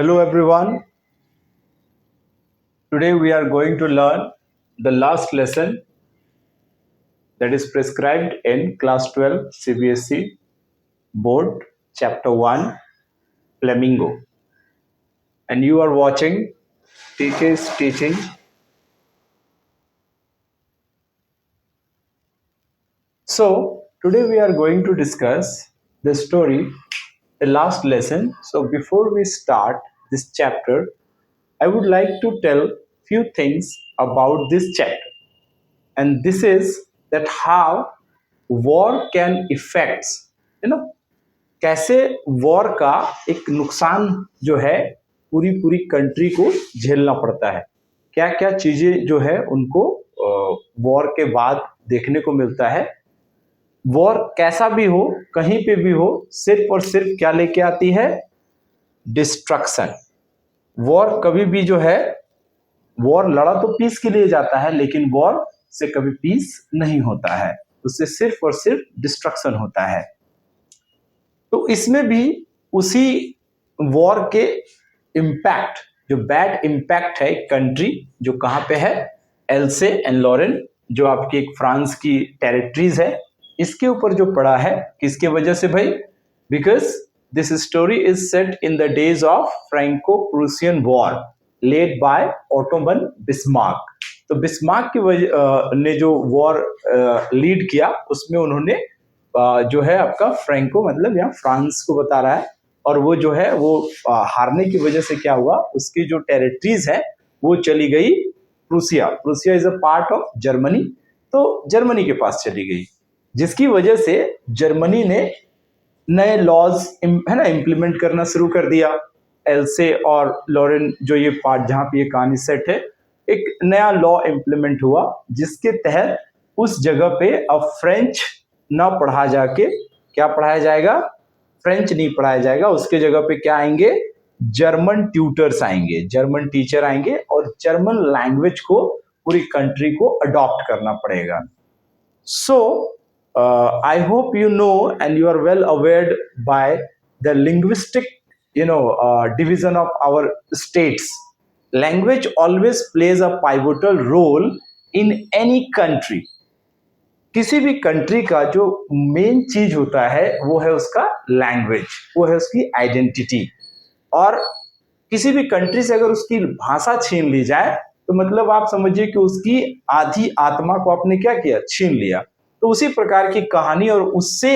Hello everyone. Today we are going to learn the last lesson that is prescribed in class 12 CBSE board chapter 1 Flamingo. And you are watching Teachers Teaching. So today we are going to discuss the story, the last lesson. So before we start this chapter, I would like to tell few things about this chapter. And this is that how war can affects, कैसे war का एक नुकसान जो है पूरी पूरी country को झेलना पड़ता है, क्या क्या चीजें जो है उनको वॉर के बाद देखने को मिलता है। वॉर कैसा भी हो, कहीं पे भी हो, सिर्फ और सिर्फ क्या लेके आती है? डिस्ट्रक्शन। वॉर कभी भी जो है, वॉर लड़ा तो पीस के लिए जाता है, लेकिन वॉर से कभी पीस नहीं होता है, उससे सिर्फ और सिर्फ डिस्ट्रक्शन होता है। तो इसमें भी उसी वॉर के इम्पैक्ट, जो बैड इम्पैक्ट है कंट्री जो कहाँ पे है, एल्से एंड लॉरेन, जो आपकी एक फ्रांस की टेरिटरीज है, इसके ऊपर जो पड़ा है, किसके वजह से भाई? Because this story is set in the days of Franco Prussian war led by Ottoman Bismarck. तो बिस्मार्क की वजह ने जो वॉर लीड किया, उसमें उन्होंने जो है आपका फ्रैंको, मतलब यहाँ फ्रांस को बता रहा है, और वो जो है वो हारने की वजह से क्या हुआ, उसकी जो टेरिटरीज है वो चली गई Prussia. Prussia is a part of Germany, तो जर्मनी के पास चली गई, जिसकी वजह से जर्मनी ने नए लॉज है ना इम्प्लीमेंट करना शुरू कर दिया। एल्से और लॉरेन जो ये पार्ट जहाँ पे ये कहानी सेट है, एक नया लॉ इम्प्लीमेंट हुआ, जिसके तहत उस जगह पे अब फ्रेंच ना पढ़ा जाके क्या पढ़ाया जाएगा? फ्रेंच नहीं पढ़ाया जाएगा, उसके जगह पे क्या आएंगे? जर्मन ट्यूटर्स आएंगे, जर्मन टीचर आएंगे, और जर्मन लैंग्वेज को पूरी कंट्री को अडॉप्ट करना पड़ेगा। So I hope you know and you are well awared by the linguistic division of our states. Language always plays a pivotal role in any country. किसी भी country का जो main चीज होता है वो है उसका लैंग्वेज, वो है उसकी आइडेंटिटी। और किसी भी कंट्री से अगर उसकी भाषा छीन ली जाए, तो मतलब आप समझिए कि उसकी आधी आत्मा को आपने क्या किया? छीन लिया। तो उसी प्रकार की कहानी और उससे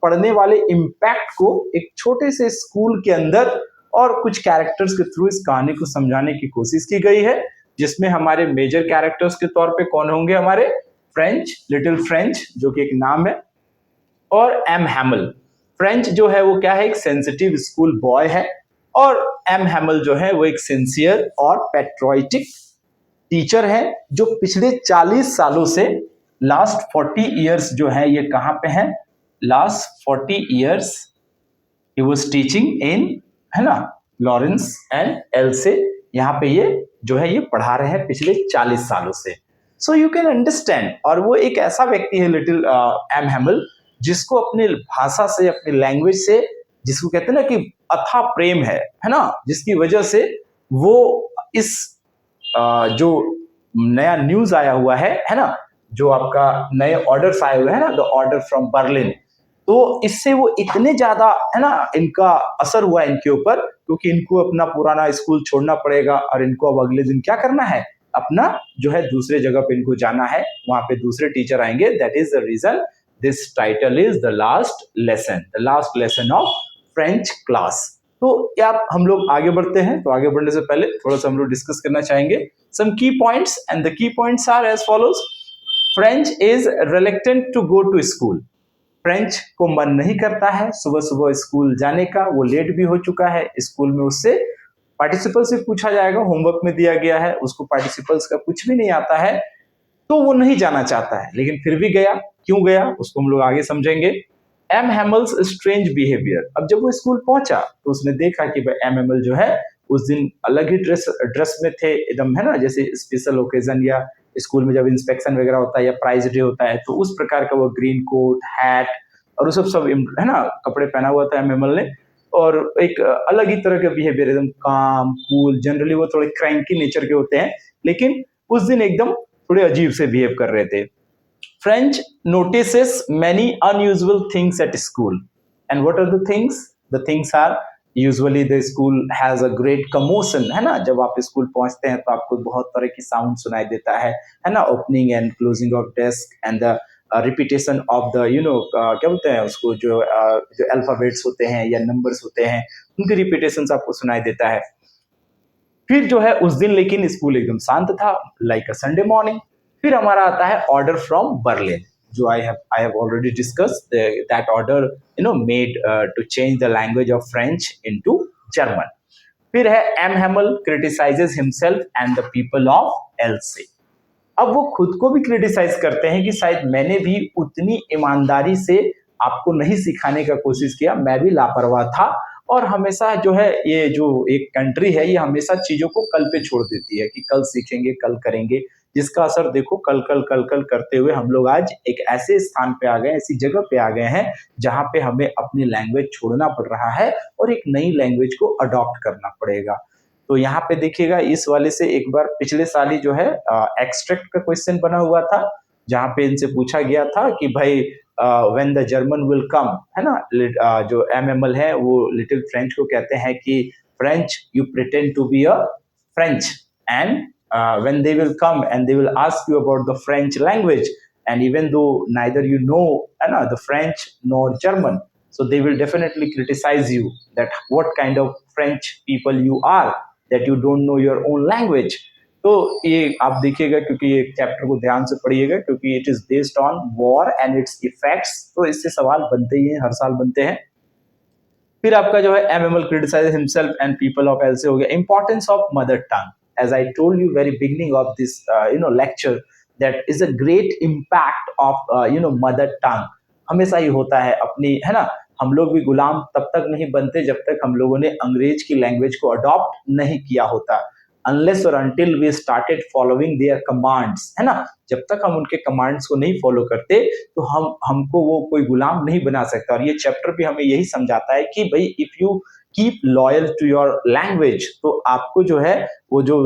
पढ़ने वाले इम्पैक्ट को एक छोटे से स्कूल के अंदर और कुछ कैरेक्टर्स के थ्रू इस कहानी को समझाने की कोशिश की गई है, जिसमें हमारे मेजर कैरेक्टर्स के तौर पे कौन होंगे? हमारे फ्रेंच, लिटिल फ्रेंच जो कि एक नाम है, और एम हैमल। फ्रेंच जो है वो क्या है? एक सेंसिटिव स्कूल बॉय है, और एम हैमल जो है वो एक सिंसियर और पेट्रोइटिक टीचर है, जो पिछले 40 सालों से लास्ट 40 इयर्स जो है ये कहाँ पे है? Last 40 years he was teaching in, है ना, लॉरेंस एंड एल्से। यहाँ पे ये जो है ये पढ़ा रहे हैं पिछले 40 सालों से। So you can understand. और वो एक ऐसा व्यक्ति है लिटिल एम हैमल, जिसको अपने भाषा से, अपनी लैंग्वेज से, जिसको कहते हैं ना कि अथाह प्रेम है ना, जिसकी वजह से वो इस जो नया न्यूज आया हुआ है ना, जो आपका नए ऑर्डर्स आए हुए हैं ना, द ऑर्डर फ्रॉम बर्लिन, तो इससे वो इतने ज्यादा है ना इनका असर हुआ इनके ऊपर, क्योंकि इनको अपना पुराना स्कूल छोड़ना पड़ेगा, और इनको अब अगले दिन क्या करना है? अपना जो है दूसरे जगह पे इनको जाना है, वहां पे दूसरे टीचर आएंगे। That is the reason this title is the last lesson, the last lesson of French class. तो क्या हम लोग आगे बढ़ते हैं? तो आगे बढ़ने से पहले थोड़ा सा हम लोग डिस्कस करना चाहेंगे some key points, and the key points are as follows. French is reluctant to go to school. French को मन नहीं करता है सुबह सुबह स्कूल जाने का, वो लेट भी हो चुका है। स्कूल में उससे पार्टिसिपल्स से पूछा जाएगा, होमवर्क में दिया गया है, उसको पार्टिसिपल्स का कुछ भी नहीं आता है, तो वो नहीं जाना चाहता है, लेकिन फिर भी गया। क्यों गया उसको हम लोग आगे समझेंगे। M Hamel's strange behaviour. अब जब वो स्कूल पहुंचा तो उसने देखा कि भाई एम हैमल जो है उस दिन अलग ही ड्रेस में थे एकदम, है ना, जैसे स्पेशल ओकेजन या स्कूल में जब इंस्पेक्शन वगैरह होता है या प्राइज डे होता है, तो उस प्रकार का वो ग्रीन कोट, हैट और वो सब है ना कपड़े पहना हुआ था एम हैमल ने। और एक अलग ही तरह का बिहेवियर, एकदम काम कूल, जनरली वो थोड़े क्रैंकी नेचर के होते हैं, लेकिन उस दिन एकदम थोड़े अजीब से बिहेव कर रहे थे। French notices many unusual things at school. And what are the things? The things are usually the school has a great commotion, है ना? जब आप स्कूल पहुंचते हैं तो आपको बहुत तरह की साउंड सुनाई देता है ना? Opening and closing of desk and the repetition of the क्या बोलते हैं उसको, जो अल्फाबेट्स होते हैं या नंबर्स होते हैं, उनके रिपीटेशन आपको सुनाई देता है। फिर जो है उस दिन लेकिन स्कूल एकदम शांत था, लाइक अ संडे मॉर्निंग। फिर हमारा आता है ऑर्डर फ्रॉम बर्लिन, जो I have already discussed that order made to change the language of French into German. फिर है M Hamel criticizes himself and the people of Alsace. अब वो खुद को भी क्रिटिसाइज करते हैं कि शायद मैंने भी उतनी ईमानदारी से आपको नहीं सिखाने का कोशिश किया, मैं भी लापरवाह था, और हमेशा जो है ये जो एक कंट्री है ये हमेशा चीजों को कल पे छोड़ देती है कि कल सीखेंगे कल करेंगे, जिसका असर देखो कल कल कल कल करते हुए हम लोग आज एक ऐसे स्थान पे आ गए, ऐसी जगह पे आ गए हैं जहां पे हमें अपनी लैंग्वेज छोड़ना पड़ रहा है और एक नई लैंग्वेज को अडॉप्ट करना पड़ेगा। तो यहाँ पे देखिएगा इस वाले से एक बार पिछले साल ही जो है एक्सट्रैक्ट का क्वेश्चन बना हुआ था, जहाँ पे इनसे पूछा गया था कि भाई when the German will come, है ना? जो एमएमएल है वो लिटिल फ्रेंच को कहते हैं कि French you pretend to be a French, and when they will come and they will ask you about the French language, and even though neither you know the French nor German, so they will definitely criticize you that what kind of French people you are, that you don't know your own language. तो ये आप देखिएगा, क्योंकि ये chapter को ध्यान से पढ़िएगा, क्योंकि it is based on war and it's effects, तो इससे सवाल बनते ही हैं, हर साल बनते हैं। फिर आपका जो है MML criticise himself and people of Alsace हो गया। Importance of mother tongue, as I told you very beginning of this lecture, that is a great impact of mother tongue। हमेशा ही होता है अपनी, है ना? हम लोग भी गुलाम तब तक नहीं बनते जब तक हम लोगों ने अंग्रेज की लैंग्वेज को अडॉप्ट नहीं किया होता, अनलेस और until we started following their commands, है ना? जब तक हम उनके कमांड्स को नहीं फॉलो करते तो हमको वो कोई गुलाम नहीं बना सकता। और ये चैप्टर भी हमें यही समझाता है कि भाई if you keep loyal to your language, तो आपको जो है वो जो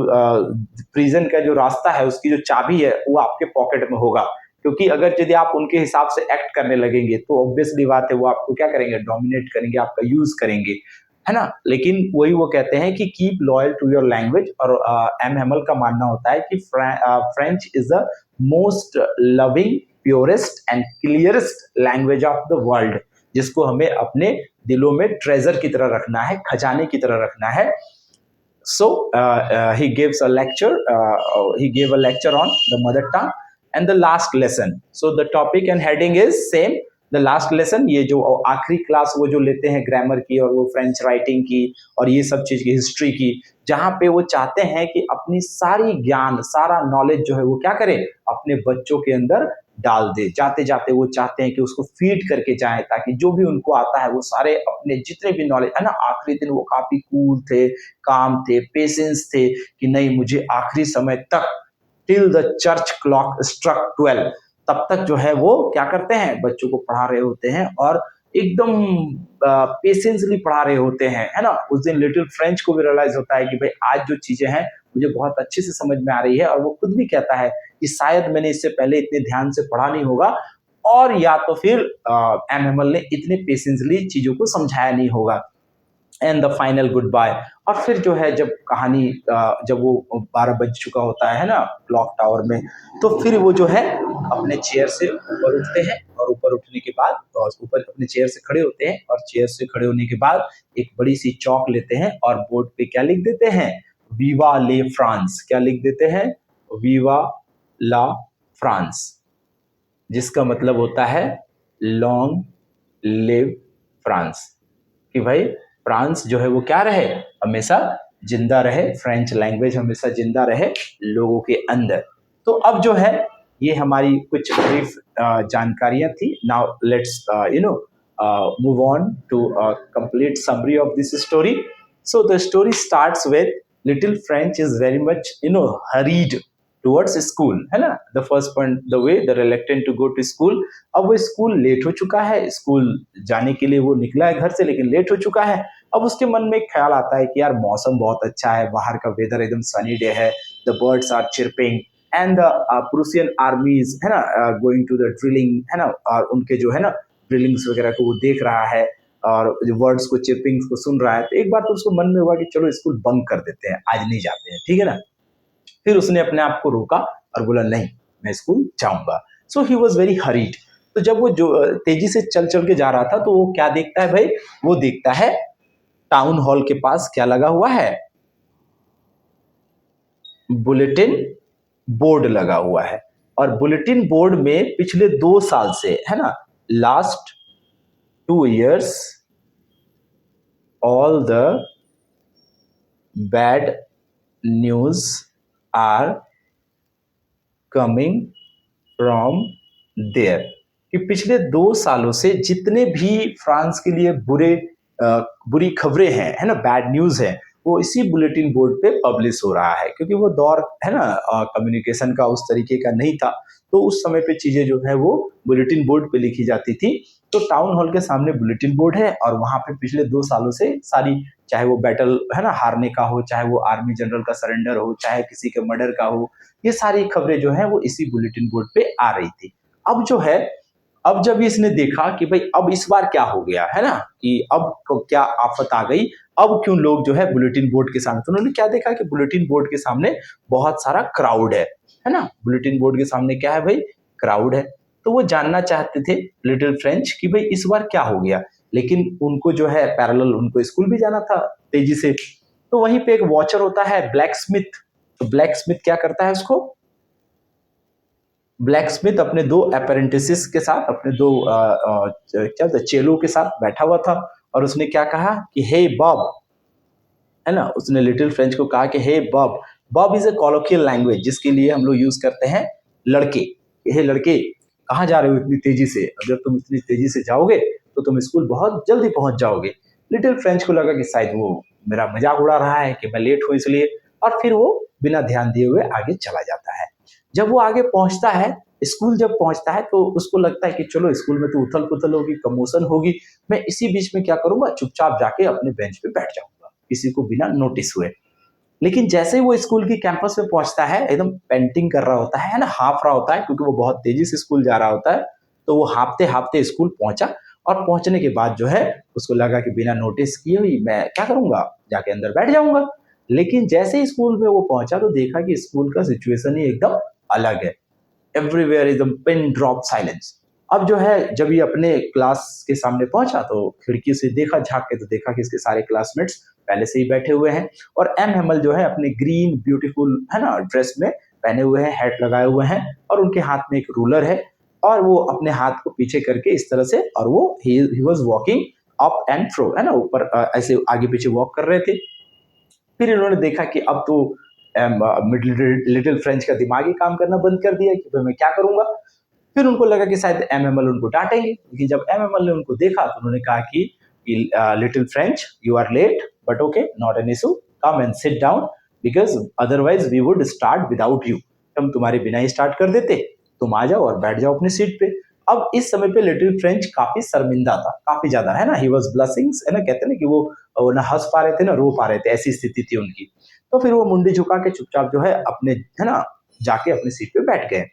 प्रिजन का जो रास्ता है उसकी जो चाबी है वो आपके पॉकेट में होगा। क्योंकि अगर यदि आप उनके हिसाब से एक्ट करने लगेंगे तो ऑब्वियसली बात है वो आपको क्या करेंगे, डोमिनेट करेंगे, आपका यूज करेंगे, है ना? लेकिन वही वो कहते हैं कि keep loyal to your language. और एम हेमल का मानना होता है कि French is the most loving, purest and clearest language of the world, जिसको हमें अपने दिलों में ट्रेजर की तरह रखना है, खजाने की तरह रखना है। So he gives a lecture. He gave a lecture on the mother tongue and the last lesson. So the topic and heading is same. The last lesson, ये जो आखिरी क्लास वो जो लेते हैं ग्रामर की और वो फ्रेंच राइटिंग की और ये सब चीज की, हिस्ट्री की, जहाँ पे वो चाहते हैं कि अपनी सारी ज्ञान, सारा नॉलेज जो है वो क्या करें, अपने बच्चों के अंदर डाल दे। जाते जाते वो चाहते हैं कि उसको फीड करके जाएं, ताकि जो भी उनको आता है वो सारे अपने जितने भी नॉलेज है ना। आखिरी दिन वो काफी कूल थे, काम थे, पेशेंस थे कि नहीं मुझे आखिरी समय तक, till the church clock struck 12, तब तक जो है वो क्या करते हैं, बच्चों को पढ़ा रहे होते हैं और एकदम पेशेंसली पढ़ा रहे होते हैं, है ना। उस दिन लिटिल फ्रेंच को भी रियलाइज होता है कि भाई आज जो चीजें हैं मुझे बहुत अच्छे से समझ में आ रही है, और वो खुद भी कहता है कि शायद मैंने इससे पहले इतने ध्यान से पढ़ा नहीं होगा, और या तो फिर एम हेमल ने इतने पेशेंसली चीजों को समझाया नहीं होगा। And the final goodbye. और फिर जो है जब कहानी जब वो 12 बज चुका होता है ना क्लॉक टावर में, तो फिर वो जो है अपने चेयर से ऊपर उठते हैं, और ऊपर उठने के बाद ऊपर अपने चेयर से खड़े होते हैं, और चेयर से खड़े होने के बाद एक बड़ी सी चौक लेते हैं और बोर्ड पे क्या लिख देते हैं, वीवा ले फ्रांस। क्या लिख देते हैं, वीवा ला फ्रांस, जिसका मतलब होता है लॉन्ग लिव फ्रांस, कि भाई फ्रांस जो है वो क्या रहे, हमेशा जिंदा रहे, फ्रेंच लैंग्वेज हमेशा जिंदा रहे लोगों के अंदर। तो अब जो है ये हमारी कुछ ब्रीफ जानकारियां थी। Now let's move on to complete summary of this story. So the story starts with little French is very much hurried towards school, है ना। The first point, the way the reluctant to go to school. अब वो school late हो चुका है, school जाने के लिए वो निकला है घर से लेकिन लेट हो चुका है। अब उसके मन में एक ख्याल आता है कि यार मौसम बहुत अच्छा है, बाहर का वेदर एकदम सनी डे है, the birds are chirping and the Prussian armies, है ना, गोइंग टू द ड्रिलिंग, है ना, और उनके जो है ना ड्रिलिंग्स वगैरह को वो देख रहा है और वर्ड्स को, चिरपिंग्स को सुन रहा है। तो एक बार तो उसको मन में हुआ कि चलो स्कूल बंक कर देते हैं, आज नहीं जाते हैं, ठीक है ना। फिर उसने अपने आप को रोका और बोला नहीं, मैं स्कूल जाऊंगा। सो ही वॉज वेरी हरीड। तो जब वो जो तेजी से चल चल के जा रहा था तो वो क्या देखता है भाई, वो देखता है टाउन हॉल के पास क्या लगा हुआ है, बुलेटिन बोर्ड लगा हुआ है। और बुलेटिन बोर्ड में पिछले 2 साल से, है ना, last 2 years all the bad news are coming from there। कि पिछले 2 सालों से जितने भी फ्रांस के लिए बुरी खबरें हैं, है ना, बैड न्यूज है, वो इसी बुलेटिन बोर्ड पे पब्लिश हो रहा है। क्योंकि वो दौर, है ना, कम्युनिकेशन का उस तरीके का नहीं था, तो उस समय पे चीजें जो है वो बुलेटिन बोर्ड पे लिखी जाती थी। तो टाउन हॉल के सामने बुलेटिन बोर्ड है और वहां पे पिछले 2 सालों से सारी, चाहे वो बैटल, है ना, हारने का हो, चाहे वो आर्मी जनरल का सरेंडर हो, चाहे किसी के मर्डर का हो, ये सारी खबरें जो है वो इसी बुलेटिन बोर्ड पे आ रही थी। अब जो है, अब जब इसने देखा कि भाई अब इस बार क्या हो गया, है ना, कि अब क्या आफत आ गई, अब क्यों लोग जो है बुलेटिन बोर्ड के सामने, तो उन्होंने क्या देखा कि बुलेटिन बोर्ड के सामने बहुत सारा क्राउड है ना। बुलेटिन बोर्ड के सामने क्या है भाई, क्राउड है। तो वो जानना चाहते थे लिटिल फ्रेंच कि भाई इस बार क्या हो गया। लेकिन उनको जो है पैरेलल उनको स्कूल भी जाना था तेजी से। तो वहीं पे एक वॉचर होता है ब्लैक स्मिथ। तो ब्लैक स्मिथ क्या करता है, उसको ब्लैक स्मिथ अपने 2 अप्रेंटिसेस के साथ, अपने 2 क्या होता है, चेलों के साथ बैठा हुआ था। और उसने क्या कहा कि हे बॉब, है ना, उसने लिटिल फ्रेंच को कहा कि hey Bob. Bob is a colloquial language जिसके लिए हम लोग यूज करते हैं लड़के। हे लड़के, कहाँ जा रहे हो इतनी तेजी से, अगर तुम इतनी तेजी से जाओगे तो तुम स्कूल बहुत जल्दी पहुंच जाओगे। लिटिल फ्रेंच को लगा कि शायद वो मेरा मजाक उड़ा रहा है कि मैं लेट हूं इसलिए, और फिर वो बिना ध्यान दिए हुए आगे चला जाता है। जब वो आगे पहुंचता है, स्कूल जब पहुंचता है, तो उसको लगता है कि चलो स्कूल में तो उथल पुथल होगी, कमोशन होगी, मैं इसी बीच में क्या करूंगा, चुपचाप जाके अपने बेंच पे बैठ जाऊंगा किसी को बिना नोटिस हुए। लेकिन जैसे ही वो स्कूल की कैंपस में पहुंचता है, एकदम पेंटिंग कर रहा होता है ना, हाँफ रहा होता है, क्योंकि वो बहुत तेजी से स्कूल जा रहा होता है। तो वो हाँफते हाँफते स्कूल पहुंचा। और पहुंचने के बाद जो है उसको लगा कि बिना नोटिस किए हुई मैं क्या करूंगा, जाके अंदर बैठ जाऊंगा। लेकिन जैसे ही स्कूल में वो पहुंचा तो देखा कि स्कूल का सिचुएशन ही एकदम अलग है। Everywhere is pin drop silence. अब जो है जब ये अपने क्लास के सामने पहुंचा तो खिड़की से देखा, झांक के तो देखा कि इसके सारे क्लासमेट्स पहले से ही बैठे हुए हैं। और एम हेमल जो है अपने ग्रीन ब्यूटीफुल, है ना, ड्रेस में पहने हुए हैं, हैट लगाए हुए हैं, और उनके हाथ में एक रूलर है। और वो अपने हाथ को पीछे करके इस तरह से, और वो he was walking up and fro, है ना, ऊपर ऐसे आगे पीछे वॉक कर रहे थे। फिर इन्होंने देखा कि अब तो लिटिल फ्रेंच का दिमाग ही काम करना बंद कर दिया कि भाई मैं क्या करूंगा। फिर उनको लगा कि शायद एम एम एल उनको डांटेंगे, लेकिन जब एम एम एल ने उनको देखा तो उन्होंने कहा कि little French, you are late but okay, not an issue, come and sit down, because otherwise we would start without you. हम तुम्हारे बिना ही स्टार्ट कर देते, तुम आ जाओ और बैठ जाओ अपनी सीट पे। अब इस समय पे लिटिल फ्रेंच काफी शर्मिंदा था, काफी ज्यादा, है ना, ही वॉज ब्लशिंग, है ना, कहते हैं ना कि वो ना हंस पा रहे थे ना रो पा रहे थे, ऐसी स्थिति थी उनकी। तो फिर वो मुंडी झुका के चुपचाप जो है अपने, है ना, जाके अपनी सीट पे बैठ गए।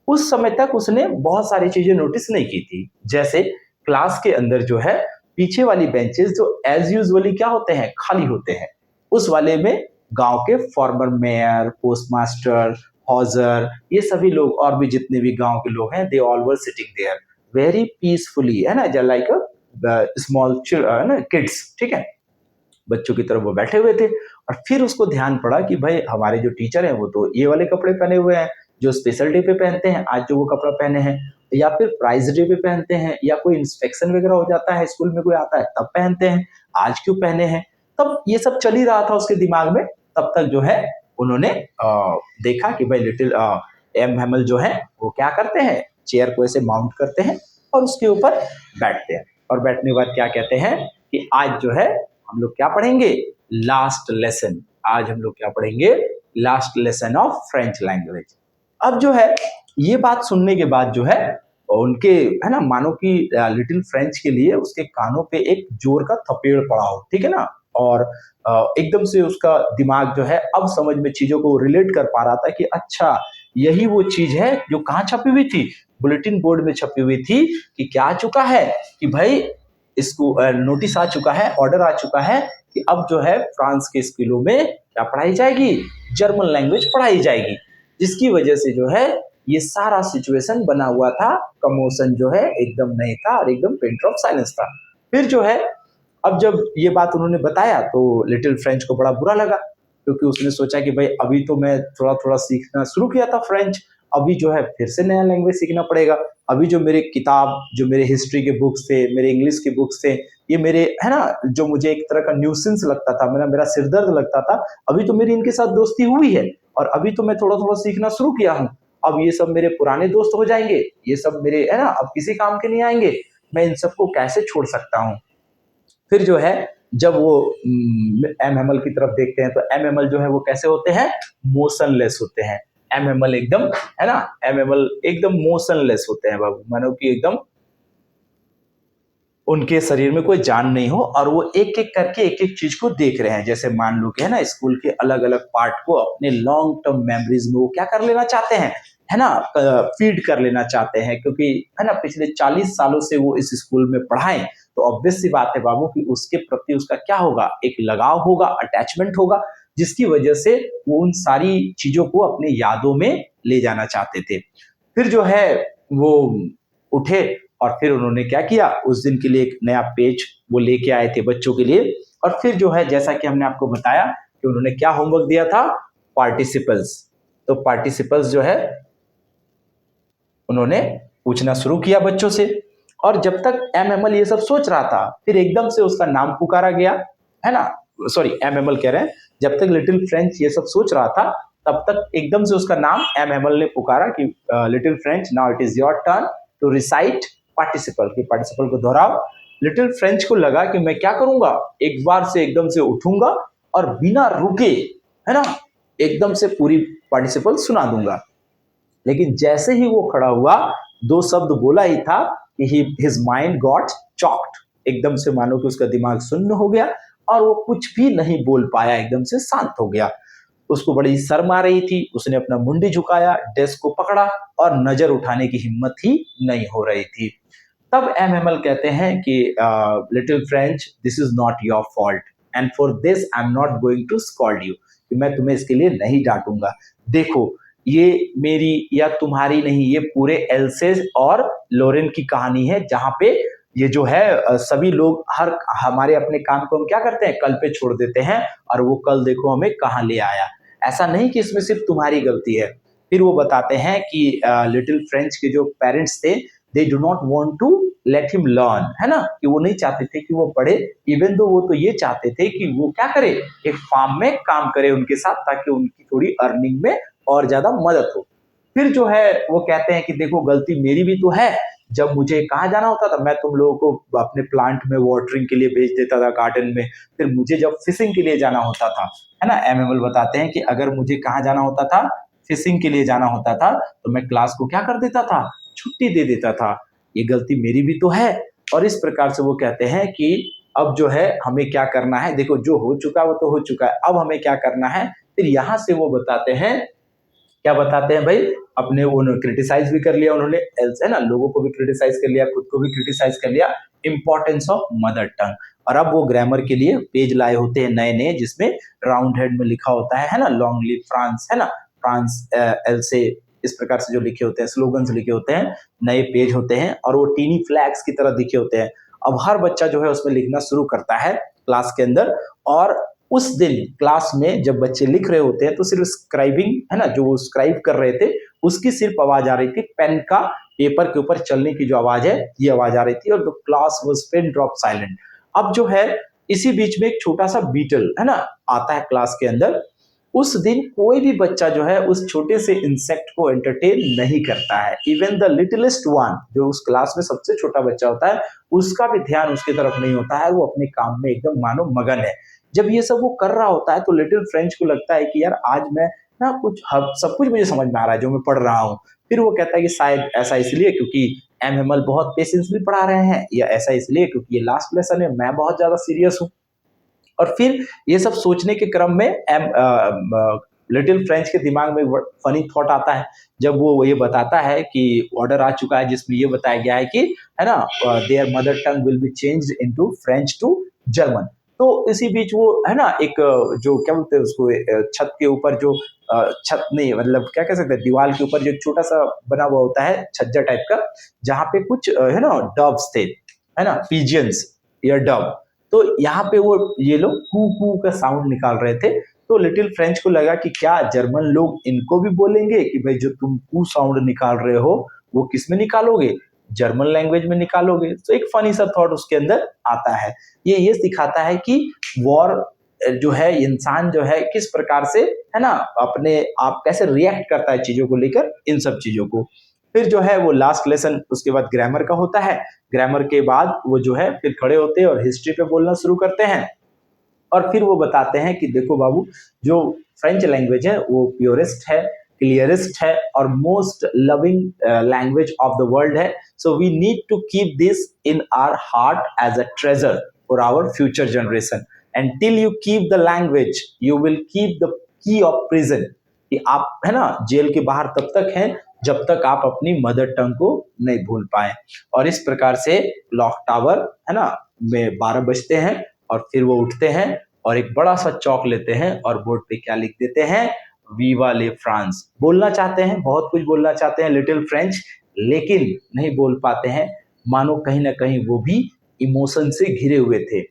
उस समय तक उसने बहुत सारी चीजें नोटिस नहीं की थी। जैसे क्लास के अंदर जो है पीछे वाली बेंचेस जो एज यूजुअली क्या होते हैं, खाली होते हैं। उस वाले में गांव के फॉर्मर मेयर, पोस्टमास्टर, हॉजर, ये सभी लोग और भी जितने भी गांव के लोग हैं, they all were sitting there very peacefully, है ना, लाइक स्मॉल किड्स, ठीक है, बच्चों की तरफ वो बैठे हुए थे। और फिर उसको ध्यान पड़ा कि भाई हमारे जो टीचर हैं वो तो ये वाले कपड़े पहने हुए हैं जो स्पेशल डे पे पहनते हैं, आज जो वो कपड़ा पहने हैं, या फिर प्राइज डे पे पहनते हैं, या कोई इंस्पेक्शन वगैरह हो जाता है, स्कूल में कोई आता है तब पहनते हैं, आज क्यों पहने हैं। तब ये सब चल ही रहा था उसके दिमाग में। तब तक जो है उन्होंने देखा कि भाई लिटिल एम हेमल जो है वो क्या करते हैं, चेयर को ऐसे माउंट करते हैं और उसके ऊपर बैठते हैं। और बैठने के बाद क्या कहते हैं कि आज जो है हम लोग क्या पढ़ेंगे, लास्ट लेसन। आज हम लोग क्या पढ़ेंगे, last lesson of French language. अब जो है ये बात सुनने के बाद जो है उनके है ना, मानो कि लिटिल फ्रेंच के लिए उसके कानों पे एक जोर का थपेड़ पड़ा हो, ठीक है ना। और एकदम से उसका दिमाग जो है अब समझ में चीजों को रिलेट कर पा रहा था कि अच्छा यही वो चीज है जो कहाँ छपी हुई थी, बुलेटिन बोर्ड में छपी हुई थी कि क्या आ चुका है कि भाई इसको नोटिस आ चुका है, ऑर्डर आ चुका है कि अब जो है फ्रांस के स्कूलों में क्या पढ़ाई जाएगी, जर्मन लैंग्वेज पढ़ाई जाएगी। जिसकी वजह से जो है ये सारा सिचुएशन बना हुआ था, कमोशन जो है एकदम नहीं था और एकदम पिन ड्रॉप साइलेंस था। फिर जो है अब जब ये बात उन्होंने बताया तो लिटिल फ्रेंच को बड़ा बुरा लगा, क्योंकि उसने सोचा कि भाई अभी तो मैं थोड़ा थोड़ा सीखना शुरू किया था फ्रेंच, अभी जो है फिर से नया लैंग्वेज सीखना पड़ेगा। अभी जो मेरे किताब, जो मेरे हिस्ट्री के बुक्स थे, मेरे इंग्लिश के बुक्स थे, ये मेरे है ना, जो मुझे एक तरह का न्यूसेंस लगता था, मेरा सिरदर्द लगता था, अभी तो मेरी इनके साथ दोस्ती हुई है और अभी तो मैं थोड़ा थोड़ा सीखना शुरू किया हूँ। अब ये सब मेरे पुराने दोस्त हो जाएंगे, ये सब मेरे है ना अब किसी काम के नहीं आएंगे, मैं इन सबको कैसे छोड़ सकता हूँ। फिर जो है जब वो एम एम एल की तरफ देखते हैं तो एम एम एल जो है वो कैसे होते हैं, मोशनलेस होते हैं। एम एम एल एकदम है ना, एम एम एल एकदम मोशनलेस होते हैं बाबू, मानो कि एकदम उनके शरीर में कोई जान नहीं हो और वो एक एक करके एक एक चीज को देख रहे हैं। जैसे मान लो कि है ना स्कूल के अलग अलग पार्ट को अपने लॉन्ग टर्म मेमोरीज में वो क्या कर लेना चाहते हैं, है ना, फीड कर लेना चाहते हैं, क्योंकि है ना पिछले 40 सालों से वो इस स्कूल में पढ़ाएं तो ऑब्वियस सी बात है बाबू कि उसके प्रति उसका क्या होगा, एक लगाव होगा, अटैचमेंट होगा, जिसकी वजह से वो उन सारी चीजों को अपने यादों में ले जाना चाहते थे। फिर जो है वो उठे और फिर उन्होंने क्या किया, उस दिन के लिए एक नया पेज वो लेके आए थे बच्चों के लिए। और फिर जो है जैसा कि हमने आपको बताया कि उन्होंने क्या होमवर्क दिया था, पार्टिसिपल्स। तो पार्टिसिपल्स जो है उन्होंने पूछना शुरू किया बच्चों से। और जब तक एम एम एल ये सब सोच रहा था फिर एकदम से उसका नाम पुकारा गया, है ना, सॉरी एम एम एल कह रहे हैं, जब तक लिटिल फ्रेंच ये सब सोच रहा था तब तक एकदम से उसका नाम एम एम एल ने पुकारा कि little French now it is your turn to recite participle, कि पार्टिसिपल को दोहराओ। लिटिल फ्रेंच को लगा कि मैं क्या करूंगा, एक बार से एकदम से उठूंगा और बिना रुके है ना एकदम से पूरी पार्टिसिपल सुना दूंगा। लेकिन जैसे ही वो खड़ा हुआ दो शब्द बोला ही था कि हिज माइंड गॉट चॉक्ड, एकदम से मानो कि उसका दिमाग सुन्न हो गया और वो कुछ भी नहीं बोल पाया, एकदम से शांत हो गया। उसको बड़ी शर्म आ रही थी, उसने अपना मुंडी झुकाया, डेस्क को पकड़ा और नजर उठाने की हिम्मत ही नहीं हो रही थी। तब एम एम एल कहते हैं कि little French this is not your fault and for this I am not going to scold you, कि मैं तुम्हें इसके लिए नहीं डांटूंगा। देखो ये मेरी या तुम्हारी नहीं, ये पूरे एल्से और लोरेन की कहानी है, जहां पे ये जो है सभी लोग हर हमारे अपने काम को हम क्या करते हैं, कल पे छोड़ देते हैं और वो कल देखो हमें कहाँ ले आया। ऐसा नहीं कि इसमें सिर्फ तुम्हारी गलती है। फिर वो बताते हैं कि लिटिल फ्रेंच के जो पेरेंट्स थे they do not want to let him learn, है ना, कि वो नहीं चाहते थे कि वो पढ़े, इवन दो वो तो ये चाहते थे कि वो क्या करे, एक फार्म में काम करे उनके साथ, ताकि उनकी थोड़ी अर्निंग में और ज्यादा मदद हो। फिर जो है वो कहते हैं कि देखो गलती मेरी भी तो है, जब मुझे कहाँ जाना होता था, मैं तुम लोगों को अपने प्लांट में वाटरिंग के लिए भेज देता था, गार्डन में। फिर मुझे जब फिशिंग के लिए जाना होता था, है ना, एम एम एल बताते हैं कि अगर मुझे कहाँ जाना होता था, फिशिंग के लिए जाना होता था, तो मैं क्लास को क्या कर देता था, छुट्टी दे देता था। ये गलती मेरी भी तो है। और इस प्रकार से वो कहते हैं कि अब जो है हमें क्या करना है, देखो जो हो चुका वो तो हो चुका है, अब हमें क्या करना है। फिर यहां से वो बताते हैं, क्या बताते हैं भाई, अपने उन्होंने क्रिटिसाइज भी कर लिया, उन्होंने है ना लोगों को भी क्रिटिसाइज कर लिया, खुद को भी क्रिटिसाइज कर लिया, इंपॉर्टेंस ऑफ मदर टंग। और अब वो ग्रामर के लिए पेज लाए होते हैं नए नए, जिसमें राउंड हेड में लिखा होता है ना, लॉन्ग लिव फ्रांस, है ना, फ्रांस एल से, इस प्रकार से जो लिखे होते हैं, स्लोगन्स लिखे होते हैं, नए पेज होते हैं और वो टीनी फ्लैग्स की तरह दिखे होते हैं। अब हर बच्चा जो है उसमें लिखना शुरू करता है क्लास के अंदर। और उस दिन क्लास में जब बच्चे लिख रहे होते हैं तो सिर्फ स्क्राइबिंग, है ना, जो वो स्क्राइब कर रहे थे उसकी सिर्फ आवाज आ रही थी, पेन का पेपर के ऊपर चलने की जो आवाज है ये आवाज आ रही थी, और the class was pin drop silent. अब जो है इसी बीच में एक छोटा सा बीटल, है ना, आता है क्लास के अंदर। उस दिन कोई भी बच्चा जो है उस छोटे से इंसेक्ट को एंटरटेन नहीं करता है, इवन द लिटिलेस्ट वन, जो उस क्लास में सबसे छोटा बच्चा होता है, उसका भी ध्यान उसकी तरफ नहीं होता है, वो अपने काम में एकदम मानो मगन है। जब ये सब वो कर रहा होता है तो लिटिल फ्रेंच को लगता है कि यार आज मैं ना कुछ सब कुछ मुझे समझ में आ रहा है जो मैं पढ़ रहा हूँ। फिर वो कहता है कि शायद ऐसा इसलिए क्योंकि एम हेमल बहुत पेशेंसली पढ़ा रहे हैं, या ऐसा इसलिए क्योंकि ये लास्ट लेसन है, मैं बहुत ज्यादा सीरियस हूँ। और फिर ये सब सोचने के क्रम में लिटिल फ्रेंच के दिमाग में फनी थॉट आता है, जब वो ये बताता है कि ऑर्डर आ चुका है जिसमें ये बताया गया है कि, है ना, their mother tongue will be changed into French to German. तो इसी बीच वो, है ना, एक जो क्या बोलते हैं उसको, छत के ऊपर जो छत नहीं, मतलब क्या कह सकते हैं, दीवार के ऊपर जो छोटा सा बना हुआ होता है छज्जा टाइप का, जहाँ पे कुछ है ना डव्स थे, है ना, पिजियंस या डव। तो यहाँ पे वो ये लोग कू कू का साउंड निकाल रहे थे। तो लिटिल फ्रेंच को लगा कि क्या जर्मन लोग इनको भी बोलेंगे कि भाई जो तुम कू साउंड निकाल रहे हो वो किस में निकालोगे, जर्मन लैंग्वेज में निकालोगे। तो एक फनी सा थॉट उसके अंदर आता है। ये सिखाता है कि वॉर जो है, इंसान जो है किस प्रकार से, है ना, अपने आप कैसे रिएक्ट करता है चीजों को लेकर, इन सब चीजों को। फिर जो है वो लास्ट लेसन उसके बाद ग्रामर का होता है। ग्रामर के बाद वो जो है फिर खड़े होते हैं और हिस्ट्री पे बोलना शुरू करते हैं। और फिर वो बताते हैं कि देखो बाबू, जो फ्रेंच लैंग्वेज है वो प्योरेस्ट है, क्लियरेस्ट है और most loving language of the world है। So we need to keep this in our heart as a treasure for our future generation. And till you keep the language you will keep the key of prison. कि आप, है ना, jail के बाहर तब तक हैं जब तक आप अपनी मदर टंग को नहीं भूल पाए। और इस प्रकार से क्लॉक टावर, है ना, में 12 बजते हैं और फिर वो उठते हैं और एक बड़ा सा चौक लेते हैं और बोर्ड पे क्या लिख देते हैं, वीवा ले फ्रांस। बोलना चाहते हैं, बहुत कुछ बोलना चाहते हैं लिटिल फ्रेंच, लेकिन नहीं बोल पाते हैं। मानो कहीं ना कहीं वो भी इमोशन से घिरे हुए थे।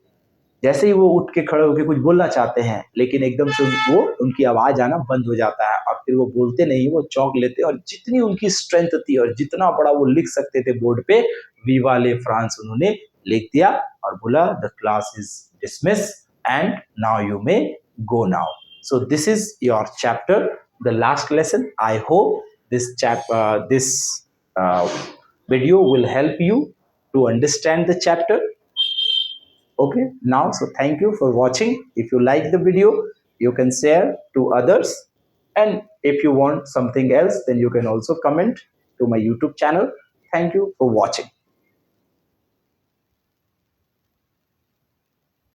जैसे ही वो उठ के खड़े होकर कुछ बोलना चाहते हैं, लेकिन एकदम से वो उनकी आवाज आना बंद हो जाता है और फिर वो बोलते नहीं, वो चौंक लेते और जितनी उनकी स्ट्रेंथ थी और जितना बड़ा वो लिख सकते थे बोर्ड पे, वीवा ले फ्रांस उन्होंने लिख दिया और बोला the class is dismiss and now you may go now. So this is your chapter, the last lesson. I hope this video will help you to understand the chapter. Okay, now, so thank you for watching. If you like the video, you can share to others, and if you want something else, then you can also comment to my YouTube channel. Thank you for watching.